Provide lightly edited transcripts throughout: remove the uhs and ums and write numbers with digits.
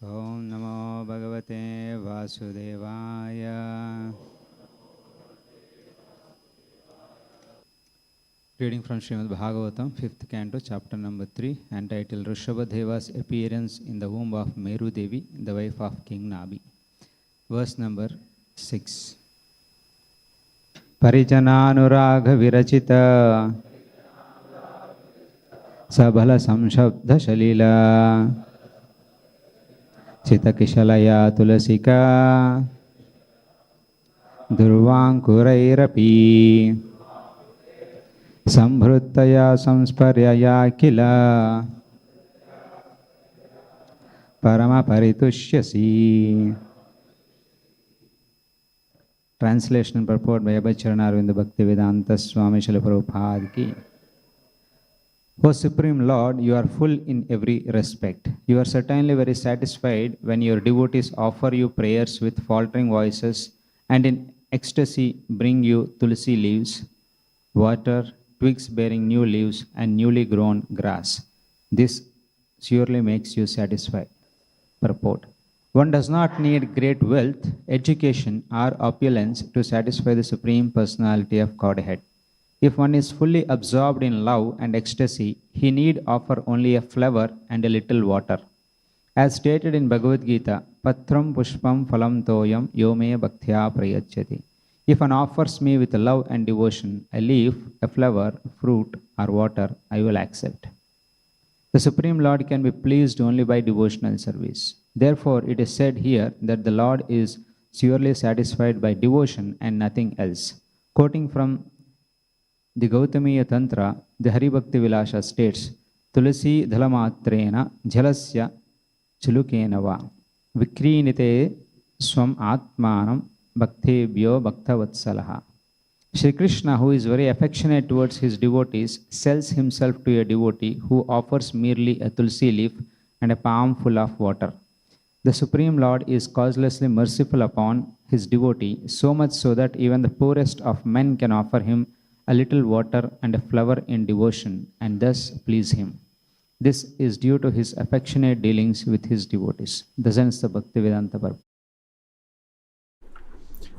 Om Namo Bhagavate Vasudevaya. Reading from Srimad Bhagavatam, 5th canto, chapter number 3, entitled Rishabhadeva's appearance in the womb of Meru Devi, the wife of King Nabi. Verse number 6. Parijananuraga virachita sabhala samshabdha shalila Chitakishalaya tulasika durvankurairapi Sambhrutaya samsparyaya kila Parama paritushyasi. Translation and purport by Abhacharana Bhaktivedanta Swami Srila Prabhupada ki. O Supreme Lord, you are full in every respect. You are certainly very satisfied when your devotees offer you prayers with faltering voices and in ecstasy bring you tulsi leaves, water, twigs bearing new leaves and newly grown grass. This surely makes you satisfied. Purport. One does not need great wealth, education or opulence to satisfy the Supreme Personality of Godhead. If one is fully absorbed in love and ecstasy, he need offer only a flower and a little water. As stated in Bhagavad Gita, Patram Pushpam Phalam Toyam Yome Bhaktya Prayachyati. If one offers me with love and devotion a leaf, a flower, fruit, or water, I will accept. The Supreme Lord can be pleased only by devotional service. Therefore, it is said here that the Lord is surely satisfied by devotion and nothing else. Quoting from the Gautamiya Tantra, the Haribhakti Vilasha states, Tulasi dhalamatrena jalasya chulukenava vikrinite swam atmanam bhaktebhyo bhaktavatsalaha. Shri Krishna, who is very affectionate towards his devotees, sells himself to a devotee who offers merely a tulsi leaf and a palm full of water. The Supreme Lord is causelessly merciful upon his devotee, so much so that even the poorest of men can offer him a little water and a flower in devotion and thus please him. This is due to his affectionate dealings with his devotees. Thus ends the Bhaktivedanta purport.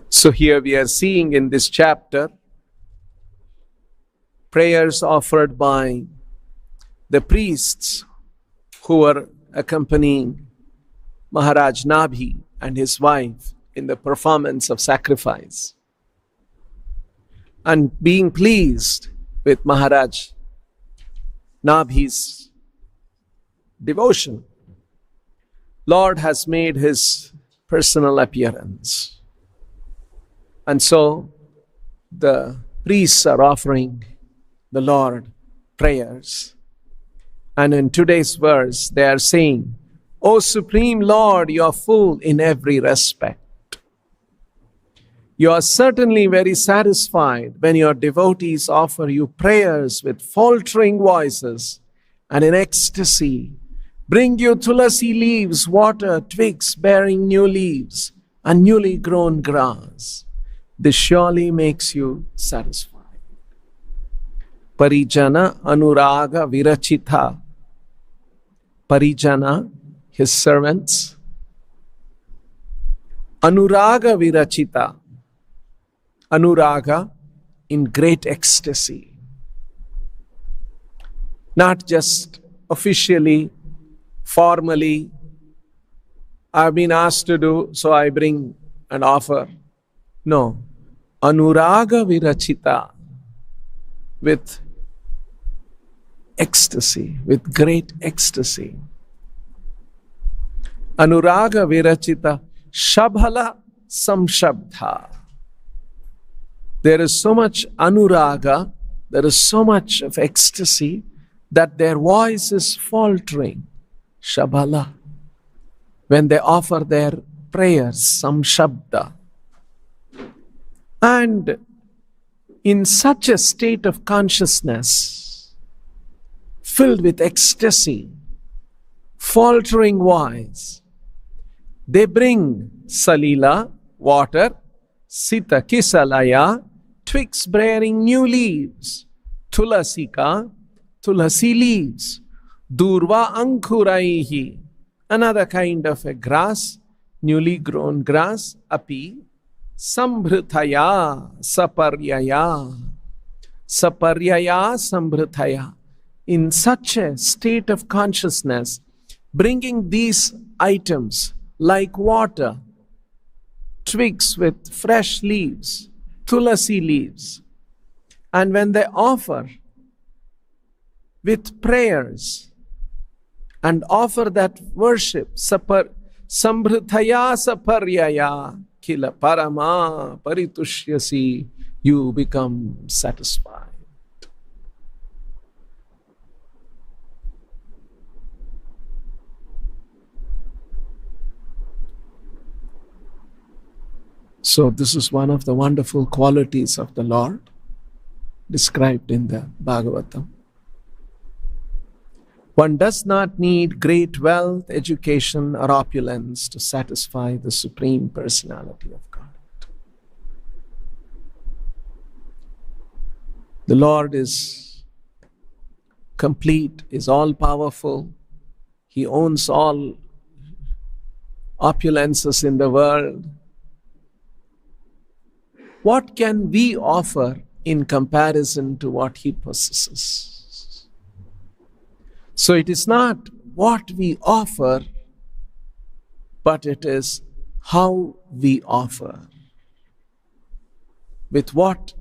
So here we are seeing in this chapter prayers offered by the priests who were accompanying Maharaj Nabhi and his wife in the performance of sacrifice. And being pleased with Maharaj Nabhi's devotion, Lord has made his personal appearance. And so the priests are offering the Lord prayers. And in today's verse, they are saying, O Supreme Lord, you are full in every respect. You are certainly very satisfied when your devotees offer you prayers with faltering voices and in ecstasy bring you tulasi leaves, water, twigs bearing new leaves and newly grown grass. This surely makes you satisfied. Parijana Anuraga Virachita. Parijana, his servants. Anuraga Virachita. Anuraga, in great ecstasy. Not just officially, formally, I've been asked to do, so I bring an offer. No. Anuraga Virachita, with ecstasy, with great ecstasy. Anuraga Virachita, Shabhala Samshabdha. There is so much anuraga, there is so much of ecstasy that their voice is faltering. Shabhala. When they offer their prayers, samshabda. And in such a state of consciousness, filled with ecstasy, faltering voice, they bring salila, water, sita kisalaya, twigs bearing new leaves, tulasika, tulasi leaves, durva ankuraihi, another kind of a grass, newly grown grass, api sambhrithaya saparyaya. Saparyaya sambhrithaya. In such a state of consciousness, bringing these items like water, twigs with fresh leaves, tulasi leaves, and when they offer with prayers and offer that worship, sambhrithaya saparyaya kila parama paritushyasi, you become satisfied. So this is one of the wonderful qualities of the Lord described in the Bhagavatam. One does not need great wealth, education, or opulence to satisfy the Supreme Personality of God. The Lord is complete, is all-powerful. He owns all opulences in the world. What can we offer in comparison to what He possesses? So it is not what we offer, but it is how we offer. With what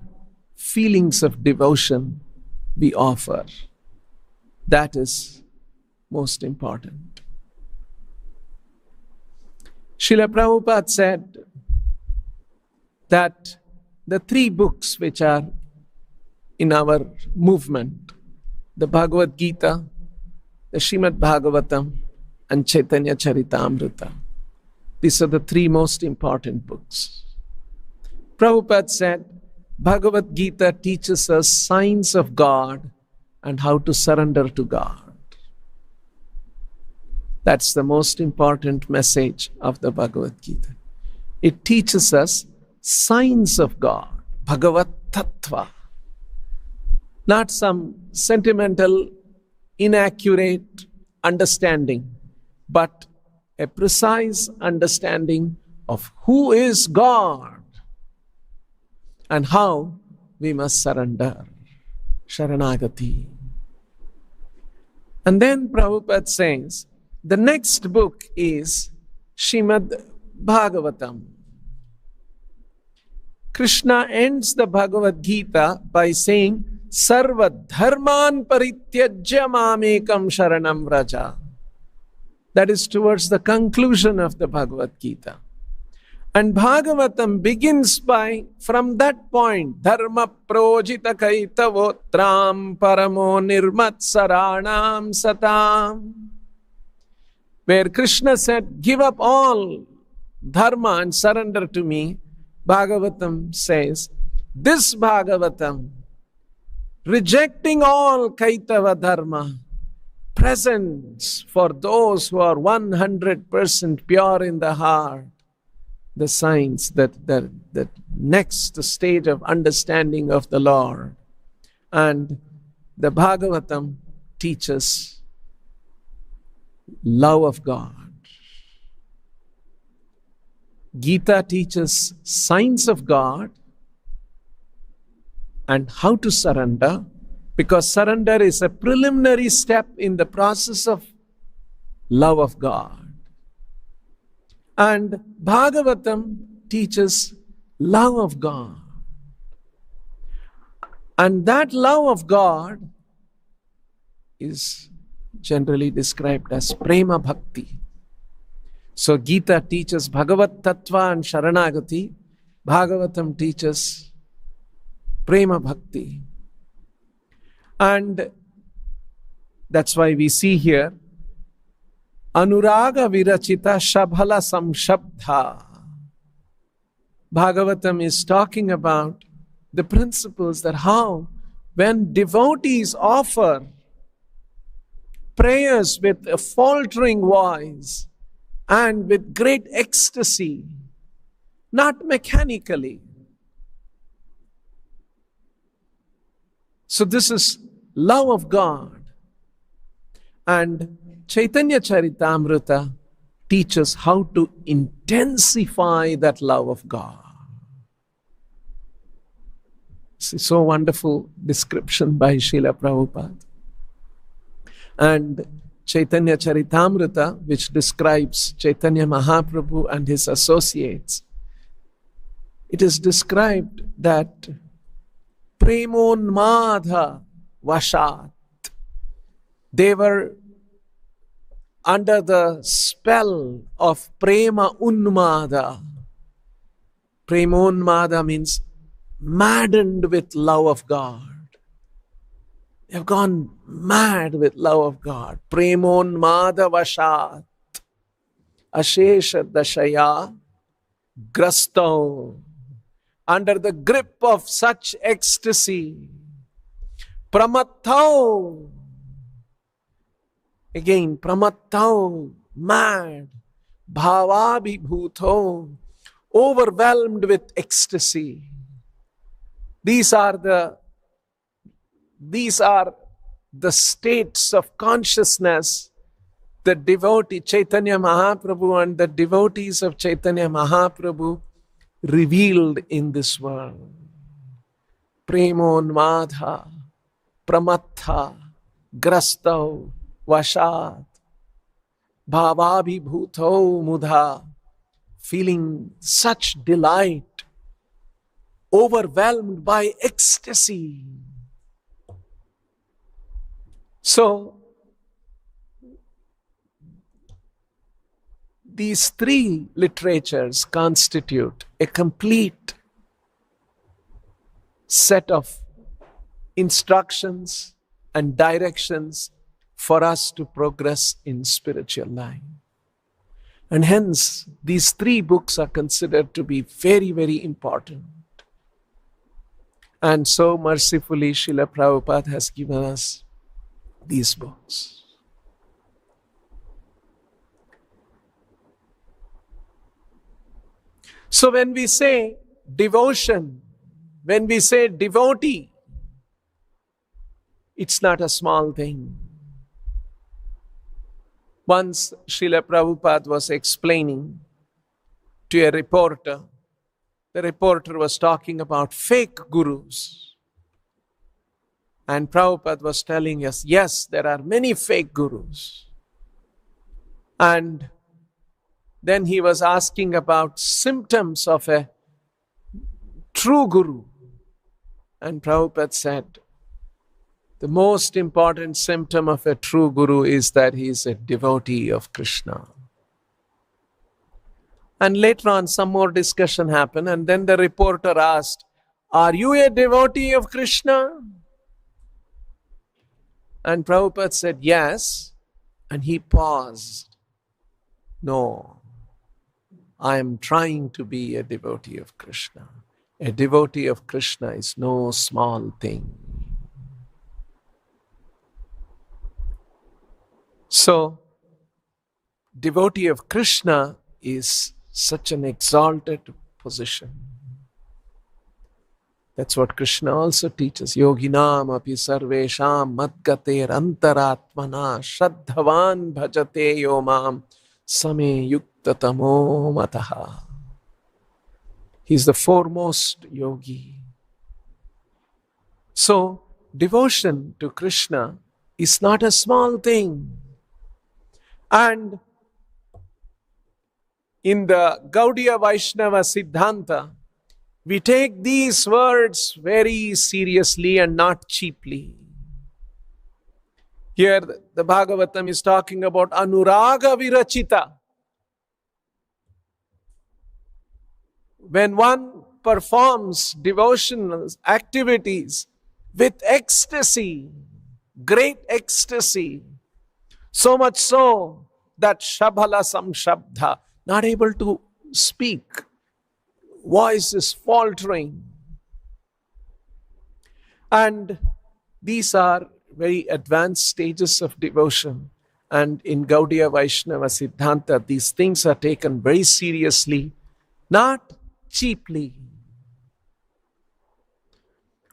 feelings of devotion we offer. That is most important. Srila Prabhupada said that the three books which are in our movement, the Bhagavad Gita, the Srimad Bhagavatam, and Chaitanya Charitamrita, these are the three most important books. Prabhupada said, Bhagavad Gita teaches us signs of God and how to surrender to God. That's the most important message of the Bhagavad Gita. It teaches us signs of God, Bhagavat Tattva. Not some sentimental, inaccurate understanding, but a precise understanding of who is God and how we must surrender. Sharanagati. And then Prabhupada says, the next book is Srimad Bhagavatam. Krishna ends the Bhagavad Gita by saying, Sarva dharman parityajya mamekam sharanam vraja. That is towards the conclusion of the Bhagavad Gita. And Bhagavatam begins from that point, dharma projita kaitavotram paramo nirmatsaranam satam. Where Krishna said, give up all dharma and surrender to me. Bhagavatam says, this Bhagavatam, rejecting all Kaitava Dharma, presents for those who are 100% pure in the heart, the signs that next stage of understanding of the Lord. And the Bhagavatam teaches love of God. Gita teaches signs of God and how to surrender, because surrender is a preliminary step in the process of love of God. And Bhagavatam teaches love of God. And that love of God is generally described as prema bhakti. So Gita teaches Bhagavat Tattva and Sharanagati. Bhagavatam teaches prema bhakti. And that's why we see here Anuraga virachita shabhala samshabdha. Bhagavatam is talking about the principles that how when devotees offer prayers with a faltering voice and with great ecstasy, not mechanically. So this is love of God. And Chaitanya Charitamrita teaches how to intensify that love of God. It's so wonderful description by Srila Prabhupada. And Chaitanya Charitamrita, which describes Chaitanya Mahaprabhu and his associates, it is described that Premonmadha Vashat, they were under the spell of Prema Unmada. Premonmada means maddened with love of God. They have gone mad with love of God. Premonmada Vashat Ashesha Dashaya Grasto. Under the grip of such ecstasy, Pramattau. Again, Pramattau, mad. Bhavabhibhuto, overwhelmed with ecstasy. These are the states of consciousness the devotee Chaitanya Mahaprabhu and the devotees of Chaitanya Mahaprabhu revealed in this world. Premonmadha, Pramatha, Grastau, Vashat, Bhavabhibhuto Mudha, feeling such delight, overwhelmed by ecstasy. So, these three literatures constitute a complete set of instructions and directions for us to progress in spiritual life. And hence, these three books are considered to be very, very important. And so mercifully, Srila Prabhupada has given us these books. So when we say devotion, when we say devotee, it's not a small thing. Once Srila Prabhupada was explaining to a reporter, the reporter was talking about fake gurus. And Prabhupada was telling us, yes, there are many fake gurus. And then he was asking about symptoms of a true guru. And Prabhupada said, the most important symptom of a true guru is that he is a devotee of Krishna. And later on, some more discussion happened, and then the reporter asked, are you a devotee of Krishna? And Prabhupada said, yes. And he paused. No, I am trying to be a devotee of Krishna. A devotee of Krishna is no small thing. So, devotee of Krishna is such an exalted position. That's what Krishna also teaches. Yoginam api sarvesham madgater antaratmana shraddhavan bhajate yomam same yuktatamo mataha. He's the foremost yogi. So, devotion to Krishna is not a small thing. And in the Gaudiya Vaishnava Siddhanta, we take these words very seriously and not cheaply. Here the Bhagavatam is talking about Anuraga Virachita. When one performs devotional activities with ecstasy, great ecstasy, so much so that Shabhala Samshabdha, not able to speak, voice is faltering. And these are very advanced stages of devotion. And in Gaudiya Vaishnava Siddhanta, these things are taken very seriously, not cheaply.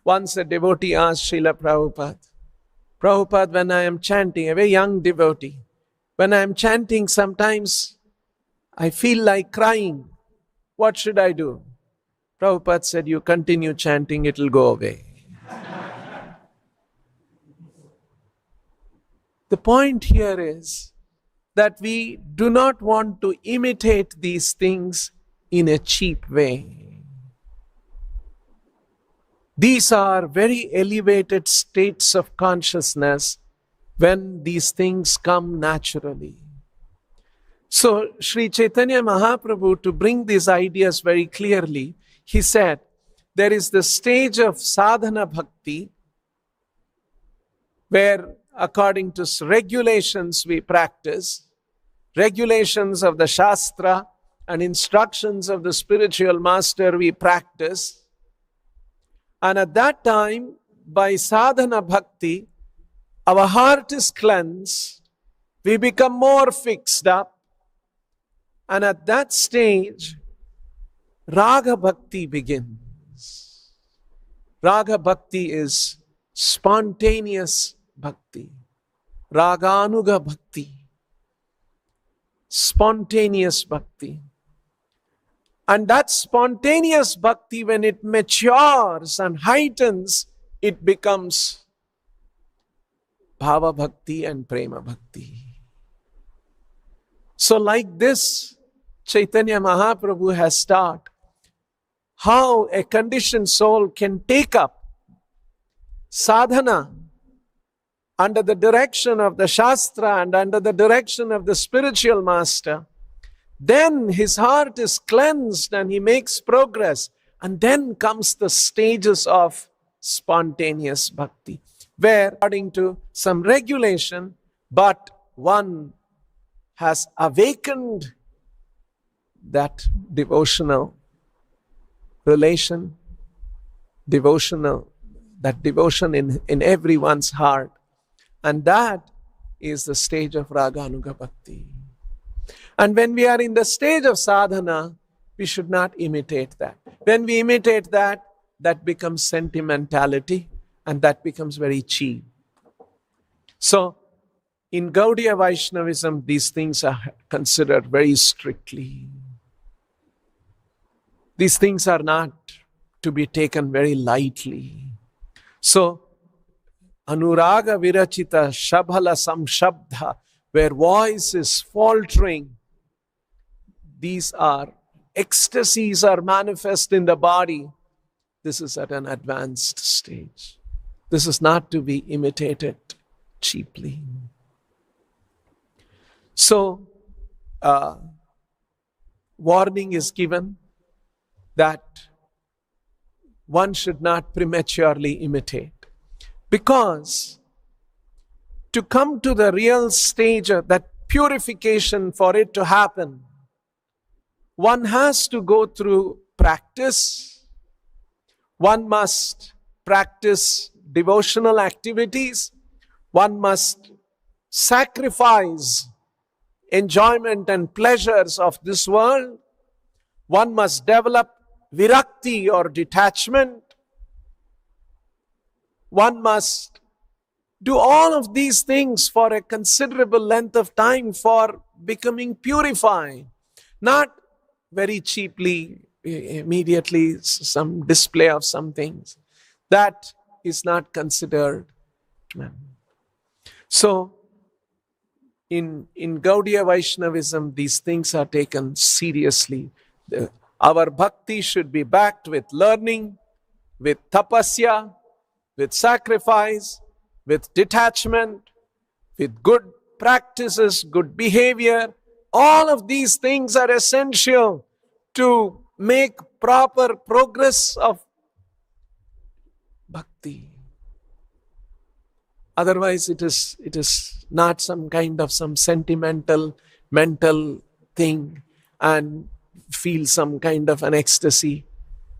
Once a devotee asked Srila Prabhupada, Prabhupada, when I am chanting, a very young devotee, When I'm chanting, sometimes I feel like crying. What should I do? Prabhupada said, you continue chanting, it will go away. The point here is that we do not want to imitate these things in a cheap way. These are very elevated states of consciousness when these things come naturally. So, Sri Chaitanya Mahaprabhu, to bring these ideas very clearly, he said, there is the stage of sadhana bhakti, where according to regulations we practice, regulations of the Shastra and instructions of the spiritual master we practice. And at that time, by sadhana bhakti, our heart is cleansed, we become more fixed up, and at that stage, Raga Bhakti begins. Raga Bhakti is spontaneous bhakti. Raganuga Bhakti. Spontaneous bhakti. And that spontaneous bhakti, when it matures and heightens, it becomes Bhava Bhakti and Prema Bhakti. So like this, Chaitanya Mahaprabhu has taught how a conditioned soul can take up sadhana under the direction of the Shastra and under the direction of the spiritual master. Then his heart is cleansed and he makes progress. And then comes the stages of spontaneous bhakti, where according to some regulation, but one has awakened that devotional relation, that devotion in everyone's heart. And that is the stage of Raganuga Bhakti. And when we are in the stage of sadhana, we should not imitate that. When we imitate that, that becomes sentimentality and that becomes very cheap. So, in Gaudiya Vaishnavism, these things are considered very strictly. These things are not to be taken very lightly. So, Anuraga Virachita Shabhala Samshabdha, where voice is faltering, these are ecstasies are manifest in the body. This is at an advanced stage. This is not to be imitated cheaply. So, warning is given that one should not prematurely imitate. Because to come to the real stage of that purification, for it to happen, one has to go through practice. One must practice devotional activities. One must sacrifice enjoyment and pleasures of this world. One must develop virakti or detachment. One must do all of these things for a considerable length of time for becoming purified. Not very cheaply, immediately some display of some things. That is not considered. So, in Gaudiya Vaishnavism, these things are taken seriously. Our bhakti should be backed with learning, with tapasya, with sacrifice, with detachment, with good practices, good behavior. All of these things are essential to make proper progress of bhakti. Otherwise, it is not some kind of some sentimental, mental thing and feel some kind of an ecstasy.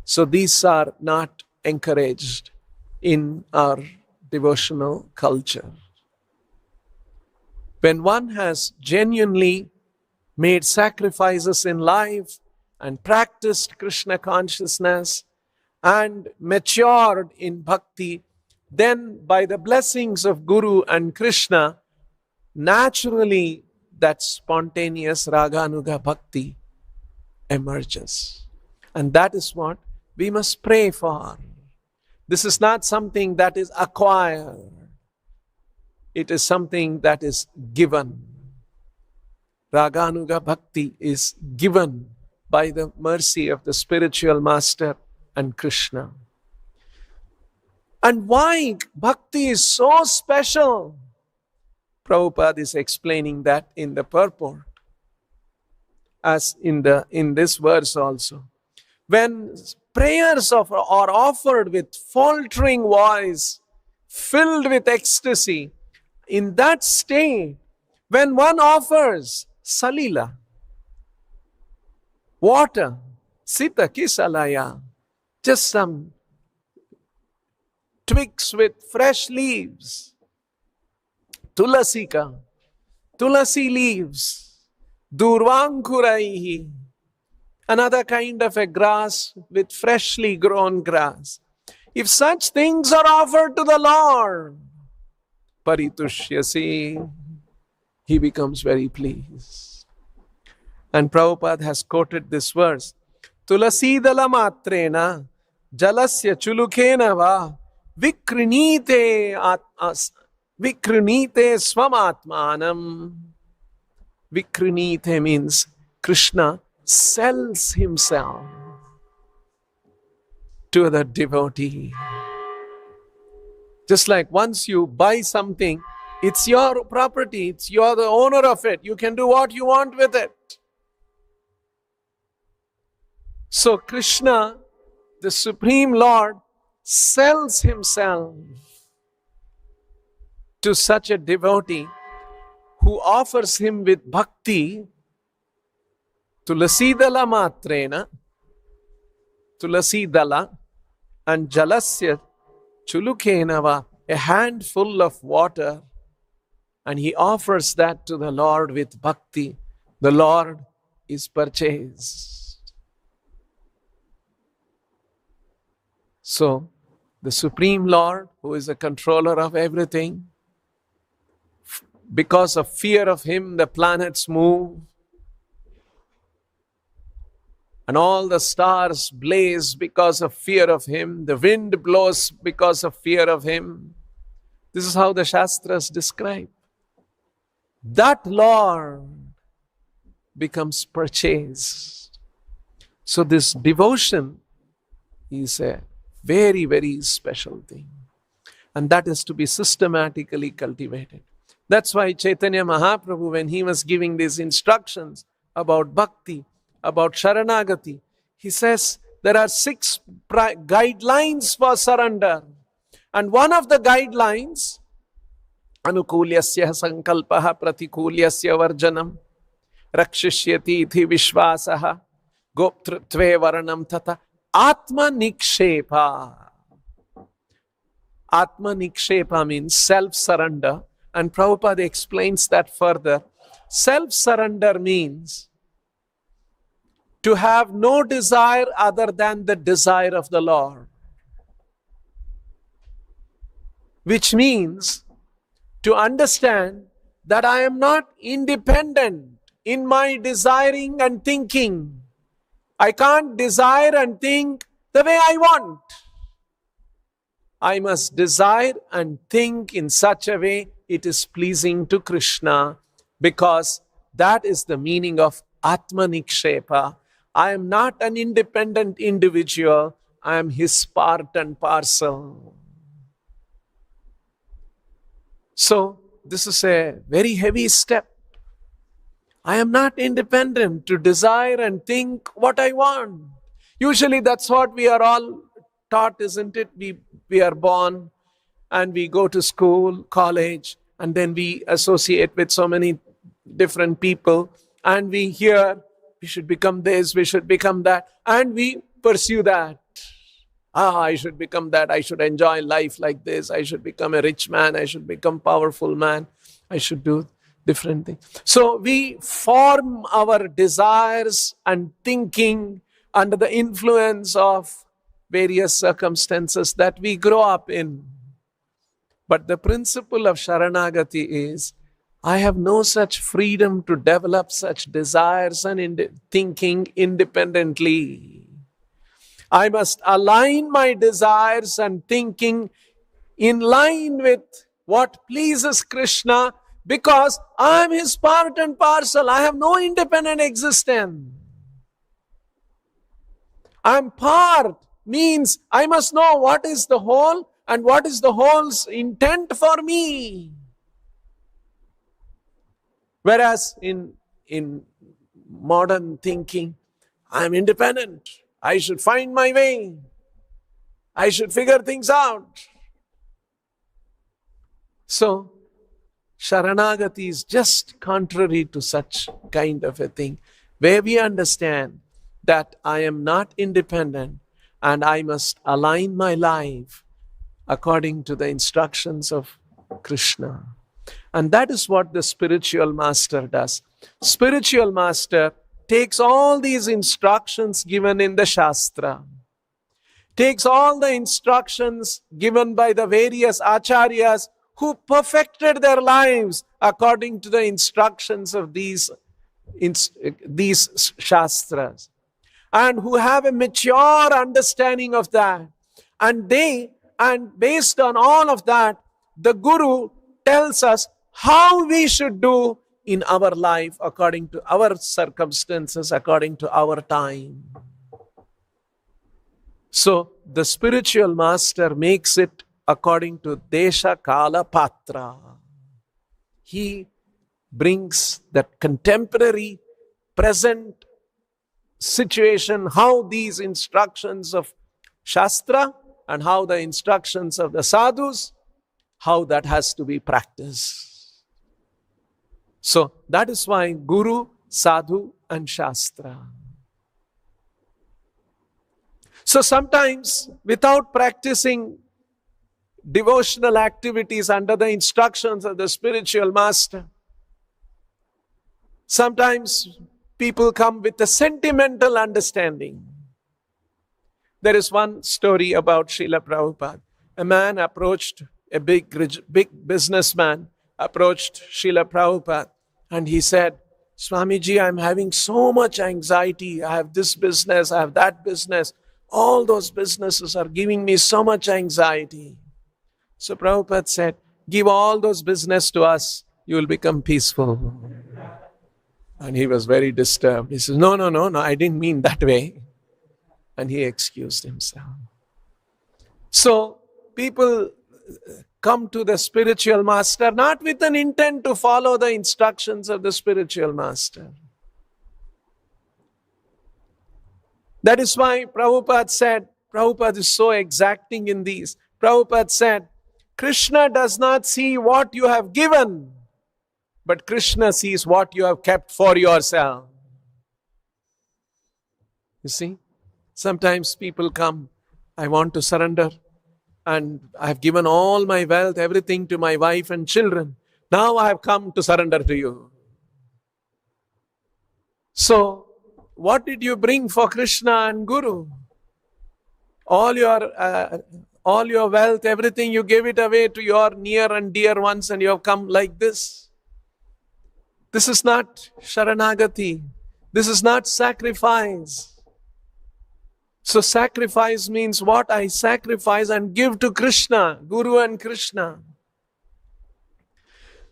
So these are not encouraged in our devotional culture. When one has genuinely made sacrifices in life and practiced Krishna consciousness and matured in bhakti, then by the blessings of Guru and Krishna, naturally that spontaneous Raganuga Bhakti emerges. And that is what we must pray for. This is not something that is acquired. It is something that is given. Raganuga Bhakti is given by the mercy of the spiritual master and Krishna. And why Bhakti is so special? Prabhupada is explaining that in the purport, as in this verse also. When prayers are offered with faltering voice, filled with ecstasy, in that state, when one offers salila, water, sita kisalaya, just some twigs with fresh leaves, tulasi leaves, durvankuraihi, another kind of a grass with freshly grown grass. If such things are offered to the Lord, paritushyasi, he becomes very pleased. And Prabhupada has quoted this verse, Tulasidala matrena jalasya chulukena va vikrinite swamatmanam. Vikrinite means Krishna sells himself to the devotee. Just like once you buy something, it's your property, you're the owner of it. You can do what you want with it. So Krishna, the Supreme Lord, sells himself to such a devotee who offers him with bhakti, tulasidala matrena, tulasidala, and jalasya chulukenava, a handful of water, and he offers that to the Lord with bhakti. The Lord is purchased. So, the Supreme Lord, who is the controller of everything, because of fear of him, the planets move, and all the stars blaze because of fear of him. The wind blows because of fear of him. This is how the Shastras describe. That Lord becomes purchased. So this devotion is a very, very special thing. And that is to be systematically cultivated. That's why Chaitanya Mahaprabhu, when he was giving these instructions about bhakti, about Sharanagati, he says there are 6 guidelines for surrender. And one of the guidelines, Anukulyasya sankalpaha pratikulyasya varjanam, rakshishyati iti vishvasaha, goptrutve varanam tata, atma nikshepa. Atma nikshepa means self-surrender. And Prabhupada explains that further. Self-surrender means to have no desire other than the desire of the Lord. Which means to understand that I am not independent in my desiring and thinking. I can't desire and think the way I want. I must desire and think in such a way it is pleasing to Krishna, because that is the meaning of Atma Nikshepa. I am not an independent individual. I am his part and parcel. So, this is a very heavy step. I am not independent to desire and think what I want. Usually that's what we are all taught, isn't it? We are born and we go to school, college, and then we associate with so many different people, and we hear we should become this, we should become that, and we pursue that. I should become that, I should enjoy life like this, I should become a rich man, I should become powerful man, I should do different things. So we form our desires and thinking under the influence of various circumstances that we grow up in. But the principle of Sharanagati is, I have no such freedom to develop such desires and thinking independently. I must align my desires and thinking in line with what pleases Krishna, because I am his part and parcel. I have no independent existence. I am part means I must know what is the whole and what is the whole's intent for me. Whereas in modern thinking, I am independent. I should find my way. I should figure things out. So, Sharanagati is just contrary to such kind of a thing, where we understand that I am not independent and I must align my life according to the instructions of Krishna. And that is what the spiritual master does. Spiritual master takes all these instructions given in the Shastra, takes all the instructions given by the various acharyas who perfected their lives according to the instructions of these Shastras, and who have a mature understanding of that. And based on all of that, the Guru tells us how we should do in our life according to our circumstances, according to our time. So the spiritual master makes it according to Desha Kala Patra. He brings that contemporary, present situation, how these instructions of Shastra and how the instructions of the sadhus, how that has to be practiced. So that is why Guru, Sadhu and Shastra. So sometimes without practicing devotional activities under the instructions of the spiritual master, sometimes people come with a sentimental understanding. There is one story about Srila Prabhupada. A man approached, a big businessman approached Srila Prabhupada, and he said, Swamiji, I'm having so much anxiety. I have this business, I have that business. All those businesses are giving me so much anxiety. So Prabhupada said, give all those business to us, you will become peaceful. And he was very disturbed. He says, no, I didn't mean that way. And he excused himself. So people come to the spiritual master not with an intent to follow the instructions of the spiritual master. That is why Prabhupada said, Prabhupada is so exacting in these. Prabhupada said, Krishna does not see what you have given, but Krishna sees what you have kept for yourself. You see, sometimes people come, I want to surrender, and I have given all my wealth, everything to my wife and children. Now I have come to surrender to you. So, what did you bring for Krishna and Guru? All your wealth, everything, you gave it away to your near and dear ones, and you have come like this. This is not Sharanagati. This is not sacrifice. So sacrifice means what I sacrifice and give to Krishna, Guru and Krishna.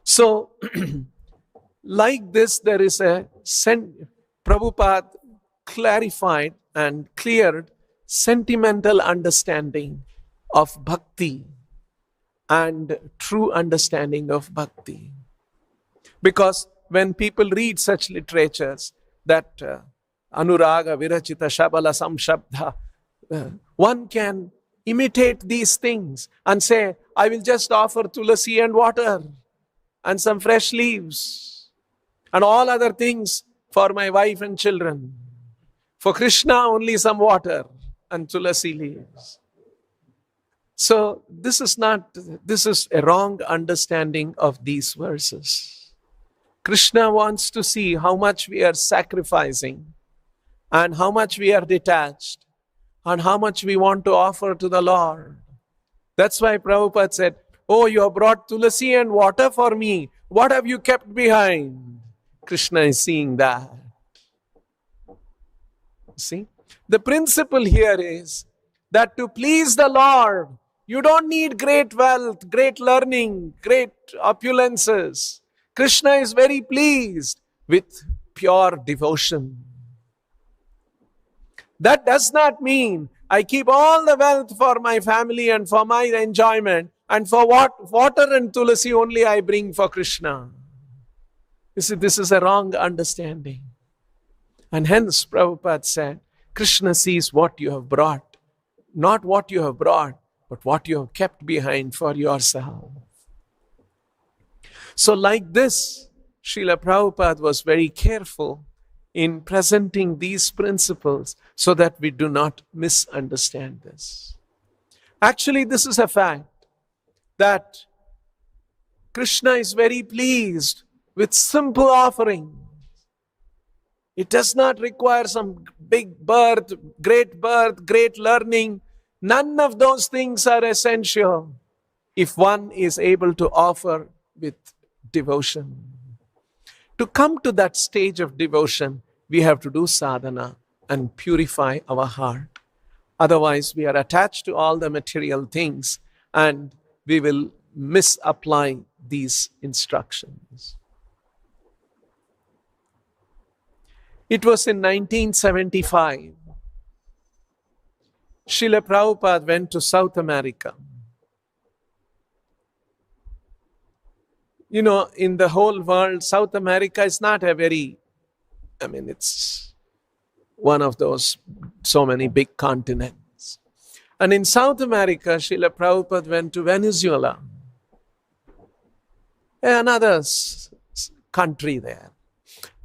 So, like this, there is Prabhupada clarified and cleared sentimental understanding of bhakti and true understanding of bhakti. Because when people read such literatures that Anuraga, Virachita, Shabala, Samshabda, one can imitate these things and say, I will just offer tulasi and water and some fresh leaves and all other things for my wife and children. For Krishna, only some water and tulasi leaves. So this is a wrong understanding of these verses. Krishna wants to see how much we are sacrificing and how much we are detached and how much we want to offer to the Lord. That's why Prabhupada said, oh, you have brought tulasi and water for me. What have you kept behind? Krishna is seeing that. See? The principle here is that to please the Lord, you don't need great wealth, great learning, great opulences. Krishna is very pleased with pure devotion. That does not mean I keep all the wealth for my family and for my enjoyment, and for what water and tulasi only I bring for Krishna. You see, this is a wrong understanding. And hence Prabhupada said, Krishna sees what you have brought, not what you have brought, but what you have kept behind for yourself. So like this, Srila Prabhupada was very careful in presenting these principles so that we do not misunderstand this. Actually, this is a fact that Krishna is very pleased with simple offerings. It does not require some big birth, great learning. None of those things are essential if one is able to offer with devotion. To come to that stage of devotion, we have to do sadhana and purify our heart. Otherwise, we are attached to all the material things and we will misapply these instructions. It was in 1975. Srila Prabhupada went to South America. You know, in the whole world, South America is not a very, it's one of those so many big continents. And in South America, Srila Prabhupada went to Venezuela, another country there.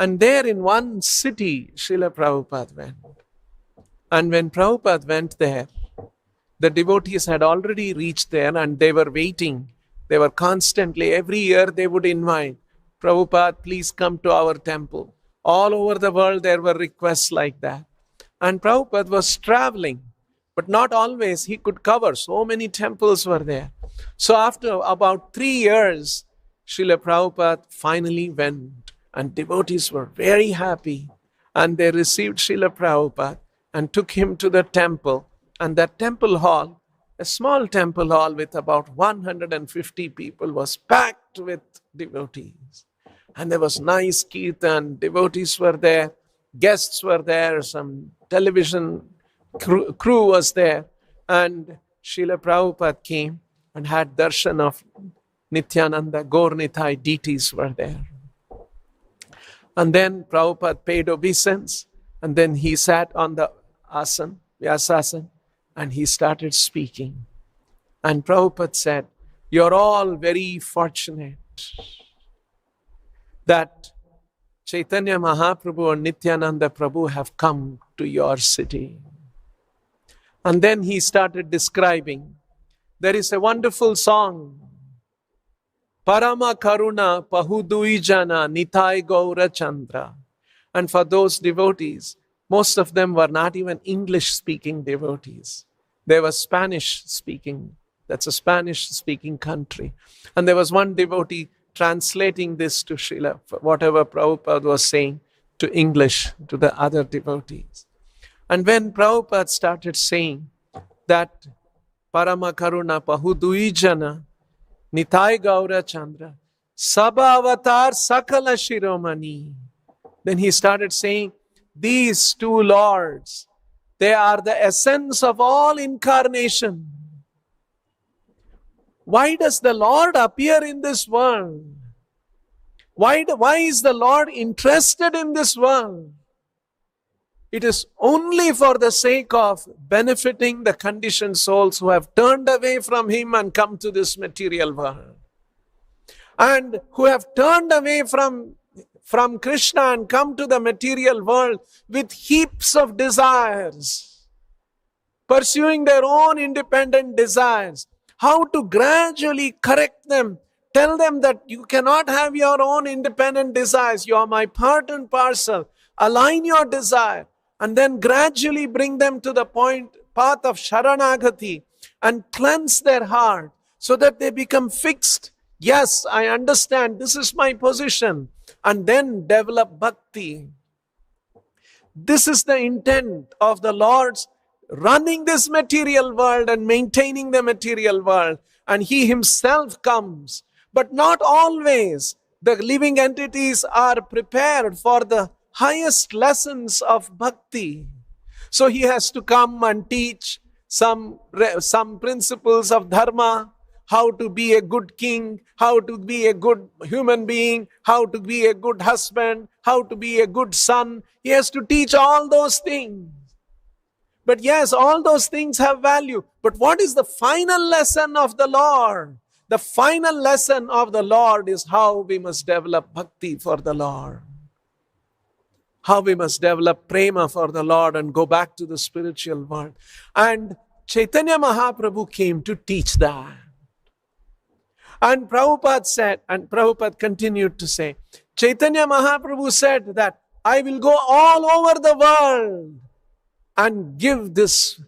And there in one city, Srila Prabhupada went. And when Prabhupada went there, the devotees had already reached there and they were waiting. They were constantly, every year they would invite, Prabhupada, please come to our temple. All over the world there were requests like that. And Prabhupada was traveling, but not always he could cover. So many temples were there. So after about 3 years, Srila Prabhupada finally went and devotees were very happy. And they received Srila Prabhupada and took him to the temple. And that temple hall, a small temple hall with about 150 people, was packed with devotees. And there was nice kirtan, devotees were there, guests were there, some television crew was there. And Srila Prabhupada came and had darshan of Nityananda, Gaur Nitai deities were there. And then Prabhupada paid obeisance, and then he sat on the asan, Vyasasan, and he started speaking. And Prabhupada said, you're all very fortunate that Chaitanya Mahaprabhu and Nityananda Prabhu have come to your city. And then he started describing. There is a wonderful song, Parama Karuna Pahuduijana Nitai Gaura Chandra. And for those devotees, most of them were not even English-speaking devotees. They were Spanish-speaking. That's a Spanish-speaking country. And there was one devotee translating this to Srila, whatever Prabhupada was saying, to English, to the other devotees. And when Prabhupada started saying that Parama Karuna Pahuduijana Nitai Gaura Chandra Sabha Avatar Sakala Shiromani, then he started saying, these two lords, they are the essence of all incarnation. Why does the Lord appear in this world? Why is the Lord interested in this world? It is only for the sake of benefiting the conditioned souls who have turned away from Him and come to this material world. And who have turned away from Krishna and come to the material world with heaps of desires, pursuing their own independent desires. How to gradually correct them, tell them that you cannot have your own independent desires, you are my part and parcel, align your desire, and then gradually bring them to the path of Sharanagati and cleanse their heart so that they become fixed Yes, I understand. This is my position. And then develop bhakti. This is the intent of the Lord's running this material world and maintaining the material world. And He Himself comes. But not always the living entities are prepared for the highest lessons of bhakti. So He has to come and teach some principles of dharma, how to be a good king, how to be a good human being, how to be a good husband, how to be a good son. He has to teach all those things. But yes, all those things have value. But what is the final lesson of the Lord? The final lesson of the Lord is how we must develop bhakti for the Lord. How we must develop prema for the Lord and go back to the spiritual world. And Chaitanya Mahaprabhu came to teach that. And Prabhupada said, and Prabhupada continued to say, Chaitanya Mahaprabhu said that I will go all over the world and give this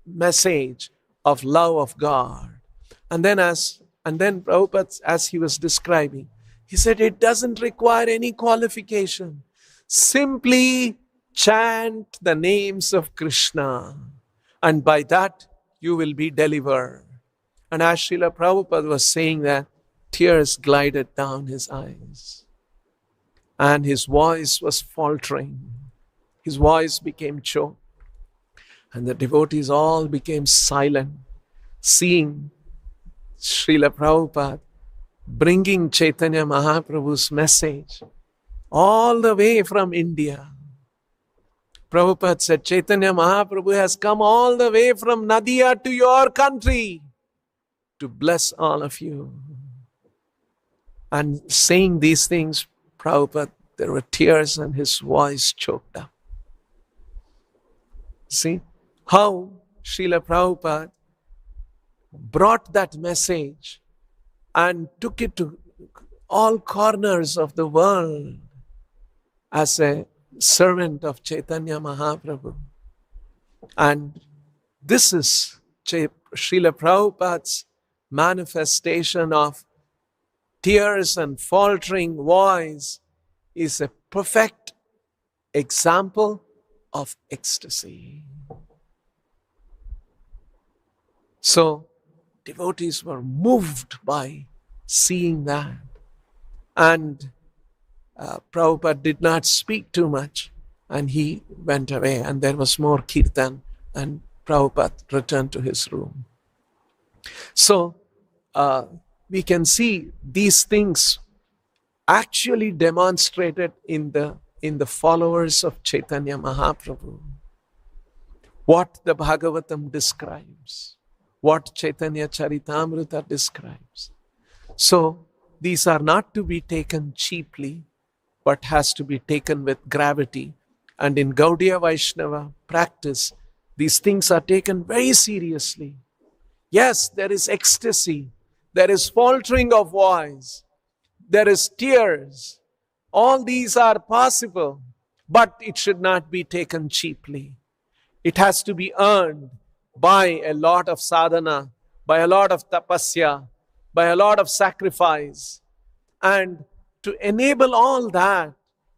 message of love of God. And then Prabhupada, as he was describing, he said it doesn't require any qualification. Simply chant the names of Krishna, and by that you will be delivered. And as Srila Prabhupada was saying that, tears glided down his eyes. And his voice was faltering. His voice became choked. And the devotees all became silent, seeing Srila Prabhupada bringing Chaitanya Mahaprabhu's message all the way from India. Prabhupada said, Chaitanya Mahaprabhu has come all the way from Nadia to your country to bless all of you. And saying these things, Prabhupada, there were tears and his voice choked up. See how Srila Prabhupada brought that message and took it to all corners of the world as a servant of Chaitanya Mahaprabhu. And this is Srila Prabhupada's manifestation of tears and faltering voice, is a perfect example of ecstasy. So devotees were moved by seeing that. And Prabhupada did not speak too much, and he went away, and there was more kirtan, and Prabhupada returned to his room. So we can see these things actually demonstrated in the followers of Chaitanya Mahaprabhu. What the Bhagavatam describes, what Chaitanya Charitamrita describes. So these are not to be taken cheaply, but has to be taken with gravity. And in Gaudiya Vaishnava practice, these things are taken very seriously. Yes, there is ecstasy, there is faltering of voice, there is tears. All these are possible, but it should not be taken cheaply. It has to be earned by a lot of sadhana, by a lot of tapasya, by a lot of sacrifice. And to enable all that,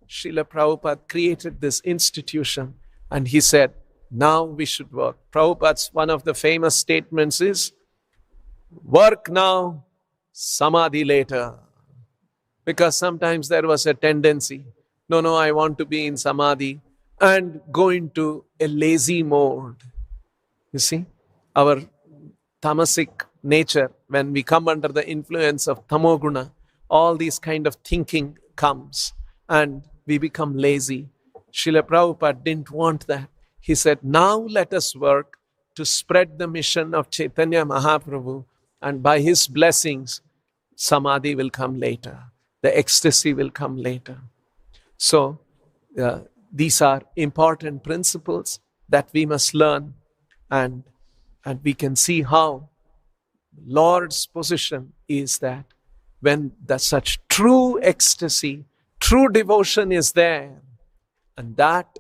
Srila Prabhupada created this institution, and he said, now we should work. Prabhupada's one of the famous statements is, work now, samadhi later. Because sometimes there was a tendency, no, I want to be in samadhi, and go into a lazy mode. You see, our tamasic nature, when we come under the influence of tamoguna, all these kind of thinking comes and we become lazy. Srila Prabhupada didn't want that. He said, now let us work to spread the mission of Chaitanya Mahaprabhu, and by his blessings, samadhi will come later. The ecstasy will come later. So, these are important principles that we must learn, and we can see how Lord's position is that when such true ecstasy, true devotion is there, and that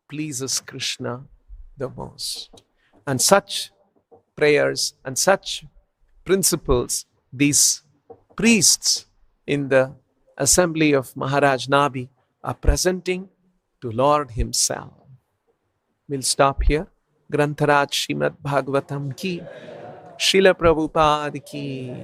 pleases Krishna the most. And such prayers and such principles, these priests in the assembly of Maharaj Nabi are presenting to Lord Himself. We'll stop here. Grantharaj Srimad Bhagavatam ki, Srila Prabhupada ki.